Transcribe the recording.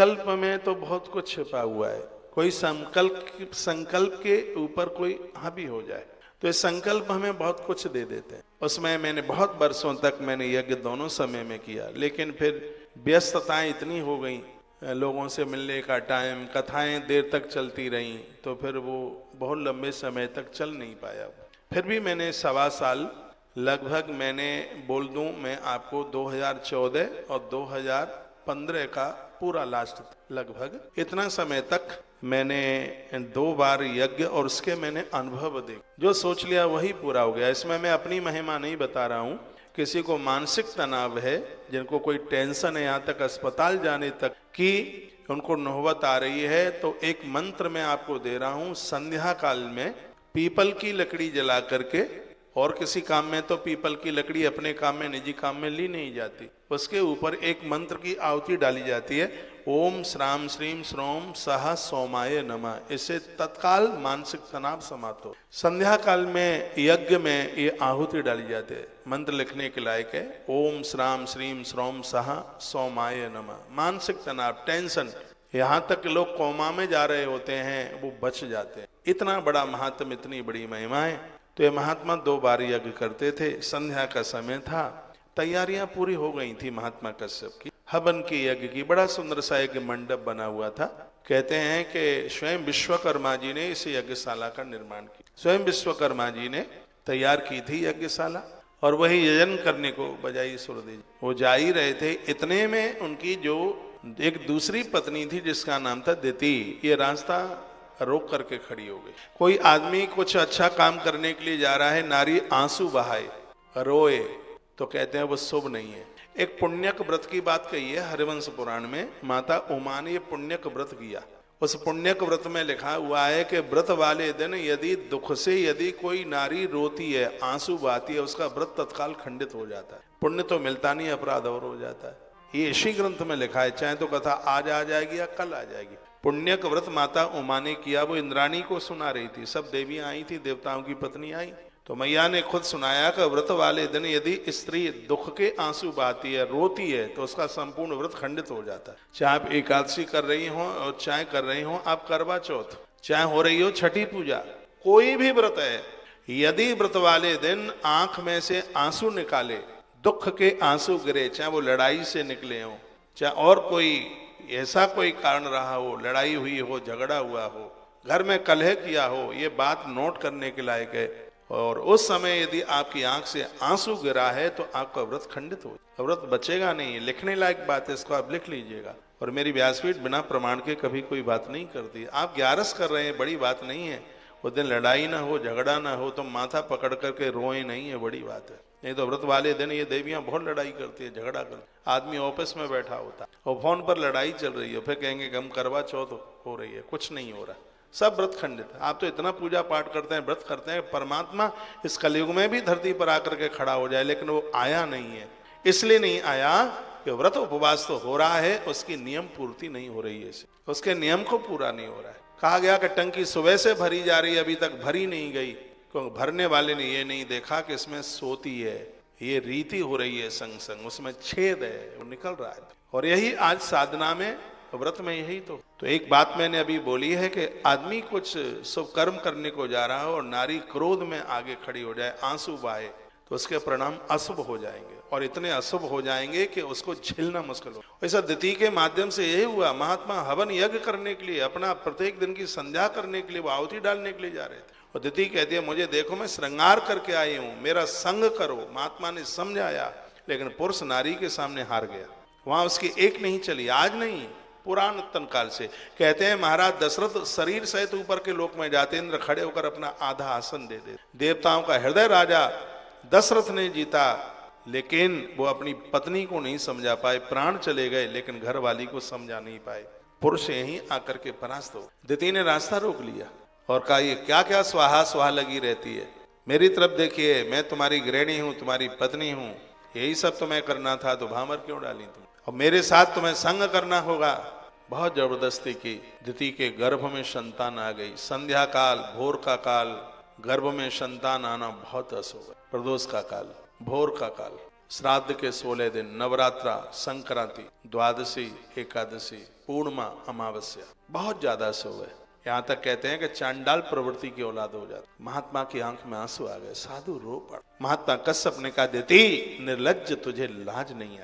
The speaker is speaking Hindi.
संकल्प में तो बहुत कुछ छिपा हुआ है। कोई संकल्प के ऊपर कोई हावी हो जाए तो ये संकल्प हमें बहुत कुछ दे देते हैं। उसमें मैंने बहुत वर्षों तक मैंने यज्ञ दोनों समय में किया, लेकिन फिर व्यस्तताएं इतनी हो गई, लोगों से मिलने का टाइम, कथाएं देर तक चलती रहीं, तो फिर वो बहुत लंबे समय तक चल नहीं पाया। फिर भी मैंने 1.25 साल लगभग, मैंने बोल दूं मैं आपको 2014 और 2015 का पूरा लास्ट लगभग इतना समय तक मैंने 2 बार यज्ञ और उसके मैंने अनुभव देखे। जो सोच लिया वही पूरा हो गया। इसमें मैं अपनी महिमा नहीं बता रहा हूँ। किसी को मानसिक तनाव है, जिनको कोई टेंशन है यहाँ तक अस्पताल जाने तक कि उनको नौबत आ रही है, तो एक मंत्र मैं आपको दे रहा हूँ। संध्या काल में पीपल की लकड़ी जला करके, और किसी काम में तो पीपल की लकड़ी अपने काम में, निजी काम में ली नहीं जाती, उसके ऊपर एक मंत्र की आहुति डाली जाती है, ओम श्राम श्रीम श्रोम सह सोमाय नमः। इससे तत्काल मानसिक तनाव समाप्त हो। संध्या काल में यज्ञ में ये आहुति डाली जाती है, मंत्र लिखने के लायक है, ओम श्राम श्रीम श्रोम सह सोमाय नमः। मानसिक तनाव, टेंशन, यहाँ तक लोग कोमा में जा रहे होते हैं वो बच जाते हैं। इतना बड़ा महात्म, इतनी बड़ी महिमा है। तो ये महात्मा 2 बार यज्ञ करते थे। संध्या का समय था, तैयारियां पूरी हो गई थी महात्मा कश्यप की, हवन की, यज्ञ की। बड़ा सुंदर सा एक मंडप बना हुआ था। कहते हैं कि स्वयं विश्वकर्मा जी ने इस यज्ञशाला का निर्माण किया। स्वयं विश्वकर्मा जी ने तैयार की थी यज्ञशाला, और वही यजन करने को बजाई सुरदेव वो जा ही रहे थे। इतने में उनकी जो एक दूसरी पत्नी थी जिसका नाम था दिति, ये रास्ता रोक करके खड़ी हो गई। कोई आदमी कुछ अच्छा काम करने के लिए जा रहा है, नारी आंसू बहाए, रोए, तो कहते हैं वो शुभ नहीं है। एक पुण्यक व्रत की बात कही है हरिवंश पुराण में। माता उमा ने ये पुण्यक व्रत किया। उस पुण्यक व्रत में लिखा हुआ है कि व्रत वाले दिन यदि दुख से यदि कोई नारी रोती है, आंसू बहाती है, उसका व्रत तत्काल खंडित हो जाता है। पुण्य तो मिलता नहीं, अपराध और हो जाता है। ये इसी ग्रंथ में लिखा है। चाहे तो कथा आज आ जाएगी या कल आ जाएगी। पुण्यक व्रत माता उमा ने किया। वो इंद्राणी को सुना रही थी, सब देवियां आई थी, देवताओं की पत्नी आई, तो मैया ने खुद सुनाया कि व्रत वाले दिन यदि स्त्री दुख के आंसू बहाती है, रोती है, तो उसका संपूर्ण व्रत खंडित हो जाता है। चाहे आप एकादशी कर रही हो और चाहे कर रही हो आप करवा चौथ, चाहे हो रही हो छठी पूजा, कोई भी व्रत है, यदि व्रत वाले दिन आंख में से आंसू निकाले, दुख के आंसू गिरे, चाहे वो लड़ाई से निकले हो, चाहे और कोई ऐसा कोई कारण रहा हो, लड़ाई हुई हो, झगड़ा हुआ हो, घर में कलह किया हो, ये बात नोट करने के लायक है। और उस समय यदि आपकी आंख से आंसू गिरा है तो आपका व्रत खंडित हो, व्रत बचेगा नहीं। लिखने लायक बात है, इसको आप लिख लीजिएगा। और मेरी व्यासपीठ बिना प्रमाण के कभी कोई बात नहीं करती। आप 11 कर रहे हैं, बड़ी बात नहीं है। उस दिन लड़ाई ना हो, झगड़ा ना हो, तो माथा पकड़ करके रोए नहीं है, बड़ी बात है। नहीं तो व्रत वाले दिन ये देवियां बहुत लड़ाई करती है, झगड़ा करती। आदमी ऑफिस में बैठा होता और फोन पर लड़ाई चल रही है, फिर कहेंगे कि हम करवा चौथ हो रही है, कुछ नहीं हो रहा, सब व्रत खंडित है। आप तो इतना पूजा पाठ करते हैं, व्रत करते हैं, परमात्मा इस कलयुग में भी धरती पर आकर के खड़ा हो जाए, लेकिन वो आया नहीं है। इसलिए नहीं आया कि व्रत उपवास तो हो रहा है, उसकी नियम पूर्ति नहीं हो रही है, उसके नियम को पूरा नहीं हो रहा है। कहा गया कि टंकी सुबह से भरी जा रही है, अभी तक भरी नहीं गई, क्योंकि भरने वाले ने ये नहीं देखा कि इसमें सोती है, ये रीति हो रही है, संग संग उसमें छेद है, वो निकल रहा है। और यही आज साधना में, व्रत में यही तो एक बात मैंने अभी बोली है कि आदमी कुछ शुभ कर्म करने को जा रहा हो और नारी क्रोध में आगे खड़ी हो जाए, आंसू बहाए, तो उसके परिणाम अशुभ हो जाएंगे, और इतने अशुभ हो जाएंगे कि उसको झेलना मुश्किल हो। ऐसा दिति के माध्यम से यही हुआ। महात्मा हवन यज्ञ करने के लिए, अपना प्रत्येक दिन की संध्या करने के लिए, वो आहुति डालने के लिए जा रहे थे। और दिति कहती है, मुझे देखो मैं श्रृंगार करके आई हूं, मेरा संग करो। महात्मा ने समझाया, लेकिन पुरुष नारी के सामने हार गया। वहां उसकी एक नहीं चली, आज नहीं, पुरातन काल से। कहते हैं महाराज दशरथ शरीर सहित ऊपर के लोक में जाते, इंद्र खड़े होकर अपना आधा आसन दे दे। देवताओं का हृदय राजा दशरथ ने जीता, लेकिन वो अपनी पत्नी को नहीं समझा पाए, प्राण चले गए, लेकिन घर वाली को समझा नहीं पाए। पुरुष यहीं आकर के परास्त हो। दिति ने रास्ता रोक लिया और कहा, ये क्या क्या स्वाहा स्वाहा लगी रहती है, मेरी तरफ देखिए, मैं तुम्हारी गृहिणी हूं, तुम्हारी पत्नी हूं, यही सब तुम्हें करना था, तो भामर क्यों डाली तुम, और मेरे साथ तुम्हें संग करना होगा। बहुत जबरदस्ती की। दिति के गर्भ में संतान आ गई। संध्या काल, भोर का काल, गर्भ में संतान आना बहुत अशुभ है। प्रदोष का काल, भोर का काल, श्राद्ध के 16 दिन, नवरात्रा, संक्रांति, द्वादशी, एकादशी, पूर्णिमा, अमावस्या, बहुत ज्यादा शुभ है। यहाँ तक कहते हैं कि चांडाल प्रवृत्ति की औलाद हो जाती। महात्मा की आंख में आंसू आ गए, साधु रो पड़ा। महात्मा कश्यप ने कहा, देती निर्लज्ज, तुझे लाज नहीं